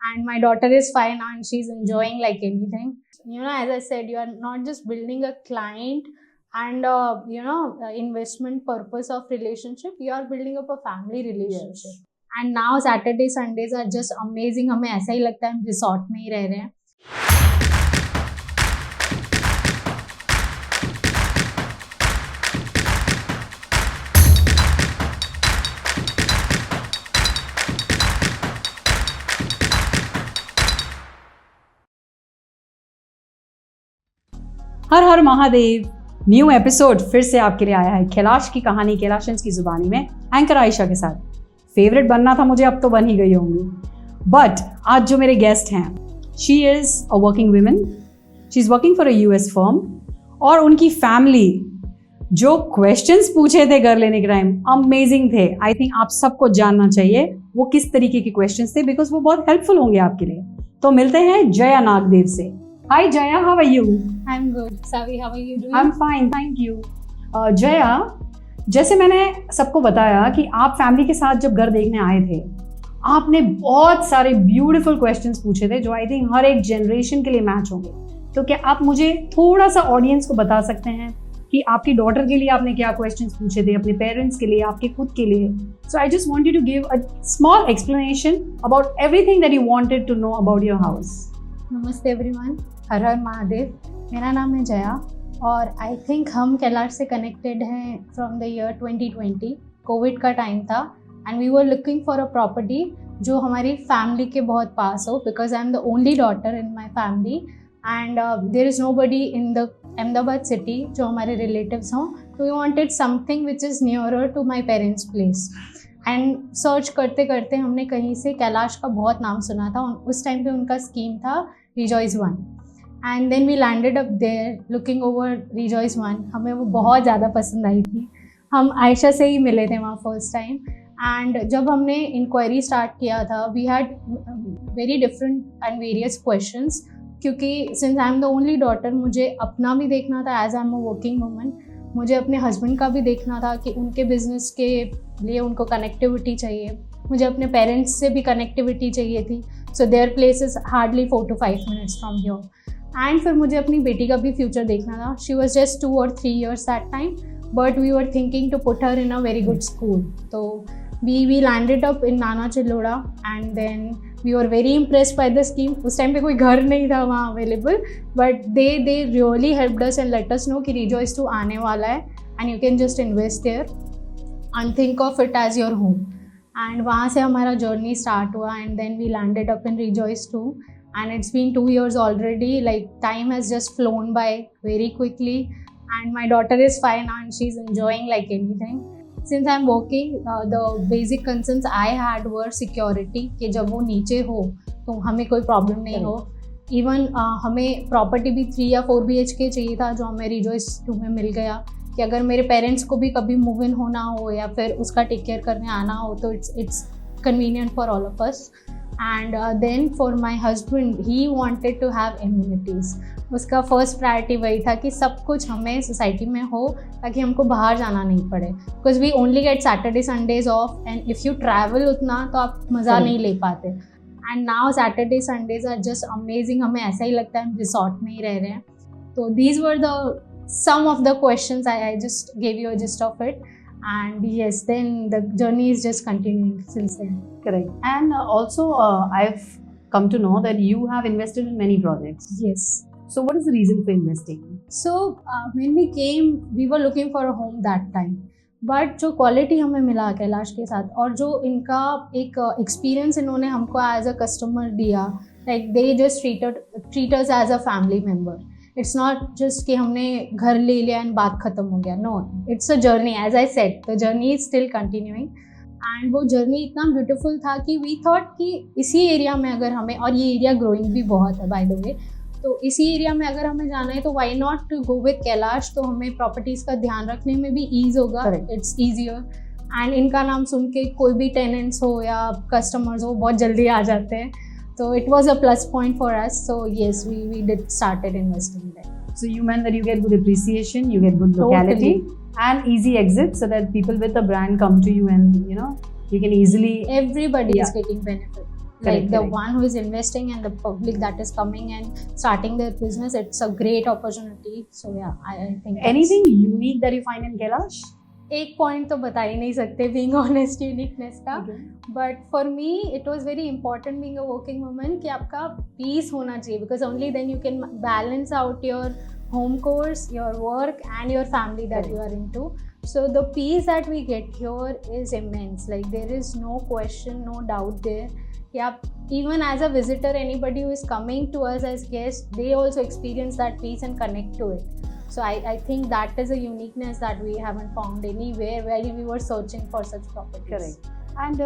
and my daughter is fine now and she's enjoying like anything. As I said, you are not just building a client and investment purpose of relationship, you are building up a family relationship. And now Saturday Sundays are just amazing. हमें ऐसा ही लगता है हम resort में ही रह रहे हैं. हर हर महादेव. न्यू एपिसोड फिर से आपके लिए आया है कैलाश की कहानी कैलाशंस की जुबानी में एंकर आयशा के साथ. फेवरेट बनना था मुझे, अब तो बन ही गई होंगी. बट आज जो मेरे गेस्ट हैं, she is a working woman, she is working for a US firm. और उनकी फैमिली जो क्वेश्चंस पूछे थे घर लेने के टाइम, अमेजिंग थे. आई थिंक आप सबको जानना चाहिए वो किस तरीके के क्वेश्चंस थे, बिकॉज वो बहुत हेल्पफुल होंगे आपके लिए. तो मिलते हैं जया नागदेव से. Hi Jaya, how are you? I'm good. Savi, how are you doing? I'm fine, thank you. Jaya, जैसे मैंने सबको बताया कि आप फैमिली के साथ जब घर देखने आए थे, आपने बहुत सारे ब्यूटीफुल क्वेश्चंस पूछे थे जो आई थिंक हर एक जनरेशन के लिए मैच होंगे. तो क्या आप मुझे थोड़ा सा ऑडियंस को बता सकते हैं कि आपकी डॉटर के लिए आपने क्या क्वेश्चंस पूछे थे, अपने पेरेंट्स के लिए, आपके खुद के लिए? So I just want you to give a small explanation about everything that you wanted to know about your house. नमस्ते एवरीवन, हर हर महादेव. मेरा नाम है जया और आई थिंक हम कैलाश से कनेक्टेड हैं फ्रॉम द ईयर 2020. कोविड का टाइम था and we were looking for a property जो हमारी फैमिली के बहुत पास हो, because I am the only daughter in my family and there is nobody in the Ahmedabad city जो हमारे रिलेटिव्स हों. तो we wanted something which is nearer to my parents place. And search करते करते हमने कहीं से कैलाश का बहुत नाम सुना था. उस टाइम पे उनका स्कीम था Rejoice 1 and then we landed up there looking over Rejoice 1. हमें वो बहुत ज़्यादा पसंद आई थी. हम आयशा से ही मिले थे वहाँ फर्स्ट टाइम. एंड जब हमने इंक्वायरी स्टार्ट किया था, we had very different and various questions, क्योंकि since I am the only daughter, मुझे अपना भी देखना था as I am a working woman. मुझे अपने हस्बैंड का भी देखना था कि उनके बिजनेस के लिए उनको कनेक्टिविटी चाहिए. मुझे अपने पेरेंट्स से भी कनेक्टिविटी चाहिए थी. So their place is hardly 4 to 5 minutes from here. And फिर मुझे अपनी बेटी का भी फ्यूचर देखना था. She was just 2 or 3 years that time, but we were thinking to put her in a very good school. तो we landed up in Nana Chiloda and then we were very impressed by the scheme. उस time पे कोई घर नहीं था वहाँ available, but they really helped us and let us know कि Rejoice 2 आने वाला है and you can just invest there and think of it as your home. And वहाँ से हमारा जर्नी स्टार्ट हुआ and then we landed up in Rejoice 2 and it's been 2 years already. Like, time has just flown by very quickly and my daughter is fine now and she's enjoying like anything. Since I'm working, the basic concerns I had were security, कि जब वो नीचे हो तो हमें कोई problem नहीं हो. इवन हमें प्रॉपर्टी भी 3 या 4 BHK चाहिए था, जो हमें रिजॉइस 2 में मिल गया. कि अगर मेरे पेरेंट्स को भी कभी मूव इन होना हो या फिर उसका टेक केयर करने आना हो तो it's convenient for all of us. And then for my husband, he wanted to have amenities. उसका फर्स्ट प्रायोरिटी वही था कि सब कुछ हमें सोसाइटी में हो ताकि हमको बाहर जाना नहीं पड़े. Because we only get Saturday Sundays off and if you travel उतना तो आप मज़ा नहीं ले पाते. And now Saturday Sundays are just amazing. हमें ऐसा ही लगता है हम रिसोर्ट में ही रह रहे हैं. तो these were the some of the questions. I just gave you a gist of it. And yes, then the journey is just continuing since then. Correct. And also I've come to know that you have invested in many projects. Yes. So what is the reason for investing? So when we came, we were looking for a home that time. But जो quality हमें मिला कैलाश के साथ और जो इनका एक experience इन्होंने हमको एज अ कस्टमर दिया, like they just treat us as a family member. It's not just कि हमने घर ले लिया एंड बात ख़त्म हो गया. No, it's a journey. As I said, the journey is still continuing. And वो जर्नी इतना ब्यूटीफुल था कि वी थॉट कि इसी एरिया में अगर हमें, और ये एरिया ग्रोइंग भी बहुत है बाय द वे, तो इसी एरिया में अगर हमें जाना है तो why not to go with Kailash. तो हमें प्रॉपर्टीज़ का ध्यान रखने में भी ईज होगा. It's easier. एंड इनका नाम सुन के कोई भी टेनेंट्स हो या कस्टमर्स हो बहुत जल्दी आ जाते हैं. So it was a plus point for us. So yes, we did started investing there. So you meant that you get good appreciation, you get good locality, and easy exit, so that people with a brand come to you and you can easily. Everybody is getting benefit. Like the correct. one who is investing and the public that is coming and starting their business, it's a great opportunity. So yeah, I think that's- Anything unique that you find in Kailash? एक point तो बता ही नहीं सकते being honest uniqueness का, but for me it was very important being a working woman कि आपका peace होना चाहिए, because only then you can balance out your home course, your work and your family that you are into. So the peace that we get here is immense. Like there is no question, no doubt there. Yeah, even as a visitor, anybody who is coming to us as guests, they also experience that peace and connect to it. So I think that is a uniqueness that we haven't found anywhere while we were searching for such properties. Correct. And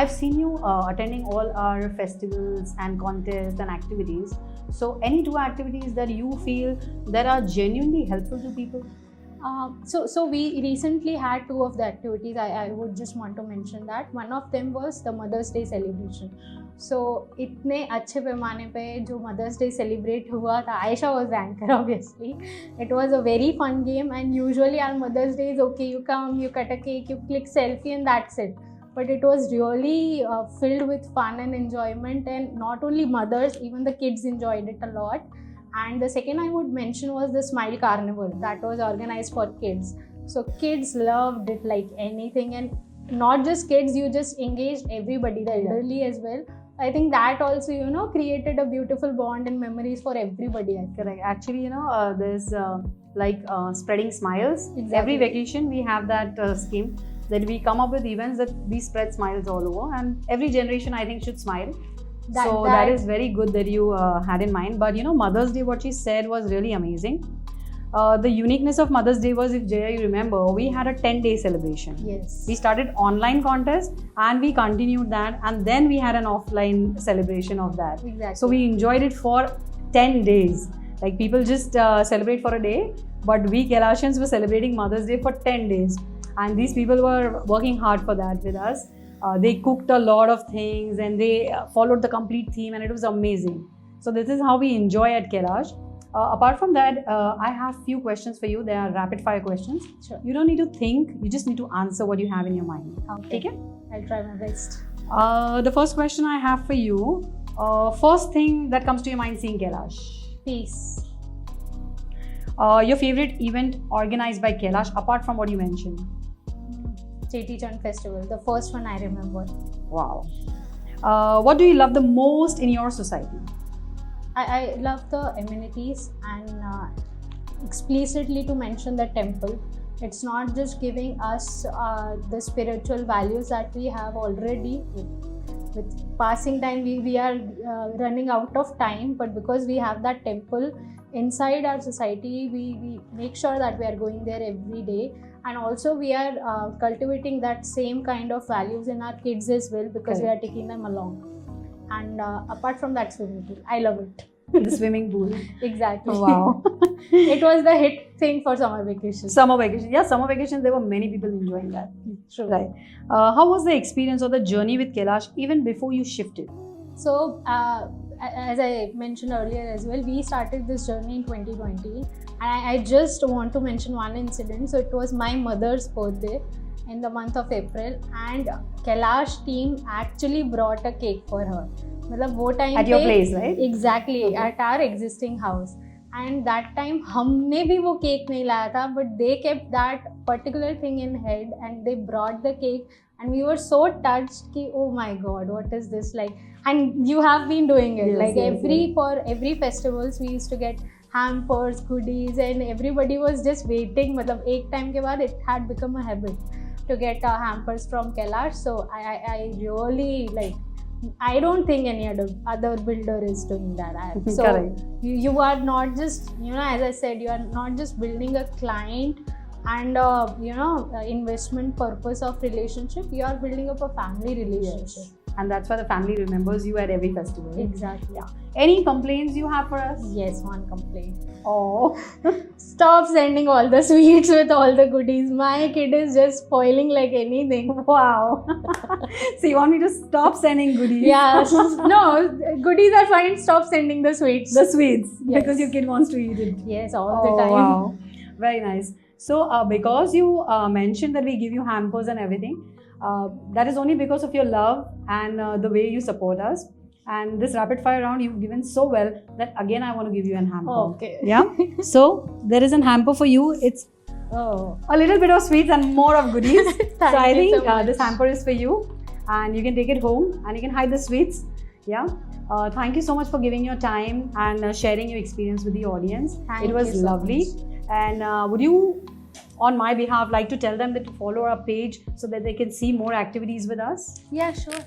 I've seen you attending all our festivals and contests and activities. So any two activities that you feel that are genuinely helpful to people? So we recently had two of the activities. I would just want to mention that one of them was the Mother's Day celebration. So इतने अच्छे पैमाने पे जो Mother's Day celebrate हुआ था, Aisha was the anchor obviously. It was a very fun game, and usually our Mother's Day is okay, you come, you cut a cake, you click selfie and that's it. But it was really filled with fun and enjoyment, and not only mothers, even the kids enjoyed it a lot. And the second I would mention was the Smile Carnival that was organized for kids. So kids loved it like anything, and not just kids, you just engaged everybody, the elderly as well. I think that also, created a beautiful bond and memories for everybody. Correct. Actually, there's spreading smiles. Exactly. Every vacation we have that scheme that we come up with events that we spread smiles all over, and every generation I think should smile. That is very good that you had in mind. But Mother's Day, what she said was really amazing. The uniqueness of Mother's Day was, if Jaya, you remember, we had a 10-day celebration. Yes. We started online contest and we continued that, and then we had an offline celebration of that. Exactly. So we enjoyed it for 10 days. Like people just celebrate for a day, but we Kailashians were celebrating Mother's Day for 10 days. And these people were working hard for that with us. They cooked a lot of things and they followed the complete theme, and it was amazing. So this is how we enjoy at Kailash. Apart from that, I have few questions for you. They are rapid fire questions. Sure. You don't need to think. You just need to answer what you have in your mind. Okay. Okay? I'll try my best. The first question I have for you. First thing that comes to your mind seeing Kailash. Peace. Your favorite event organized by Kailash, apart from what you mentioned? Cheti Chand Festival, the first one I remember. Wow. What do you love the most in your society? I love the amenities, and explicitly to mention the temple. It's not just giving us the spiritual values that we have already. With passing time, we are running out of time, but because we have that temple inside our society, we make sure that we are going there every day. And also we are cultivating that same kind of values in our kids as well, because we are taking them along. And apart from that, swimming pool, I love it. The swimming pool. Exactly. Wow. It was the hit thing for summer vacations. Summer vacation. Yeah, summer vacations, there were many people enjoying that. True. Right. How was the experience or the journey with Kailash even before you shifted? So, as I mentioned earlier as well, we started this journey in 2020. And I just want to mention one incident. So, it was my mother's birthday in the month of April, and Kailash team actually brought a cake for her. मतलब वो time at your place, right? Exactly, okay. At our existing house. And that time हमने भी वो cake नहीं लाया था, but they kept that particular thing in head and they brought the cake, and we were so touched कि oh my god, what is this like? And you have been doing it, yes, for every festivals we used to get hampers, goodies, and everybody was just waiting. मतलब एक time के बाद it had become a habit to get hampers from Kailash. So I really like. I don't think any other builder is doing that. So correct. You are not just, as I said, you are not just building a client and investment purpose of relationship. You are building up a family relationship. Yes. And that's why the family remembers you at every festival. Exactly. Yeah. Any complaints you have for us? Yes, one complaint. Oh. Stop sending all the sweets with all the goodies. My kid is just spoiling like anything. Wow. So you want me to stop sending goodies? Yeah. No, goodies are fine. Stop sending the sweets. The sweets. Yes. Because your kid wants to eat it. Yes, all the time. Wow. Very nice. So because you mentioned that we give you hampers and everything, That is only because of your love and the way you support us. And this rapid fire round you've given so well that again I want to give you an hamper. Okay. Yeah. So there is an hamper for you. It's a little bit of sweets and more of goodies. So I Thank you think so much. this hamper is for you, and you can take it home and you can hide the sweets. Yeah. Thank you so much for giving your time and sharing your experience with the audience. Thank It was you so lovely. And would you, on my behalf, like to tell them that to follow our page so that they can see more activities with us? Yeah, sure.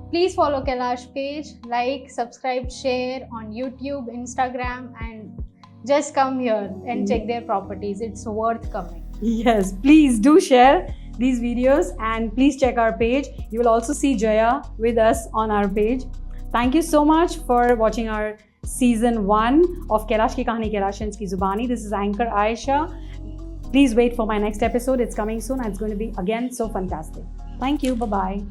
Please follow Kailash page, like, subscribe, share on YouTube, Instagram, and just come here and check their properties. It's worth coming. Yes, please do share these videos and please check our page. You will also see Jaya with us on our page. Thank you so much for watching our season 1 of Kailash Ki Kahani Kailashans Ki Zubani. This is Anchor Aisha. Please wait for my next episode. It's coming soon and it's going to be again so fantastic. Thank you. Bye-bye.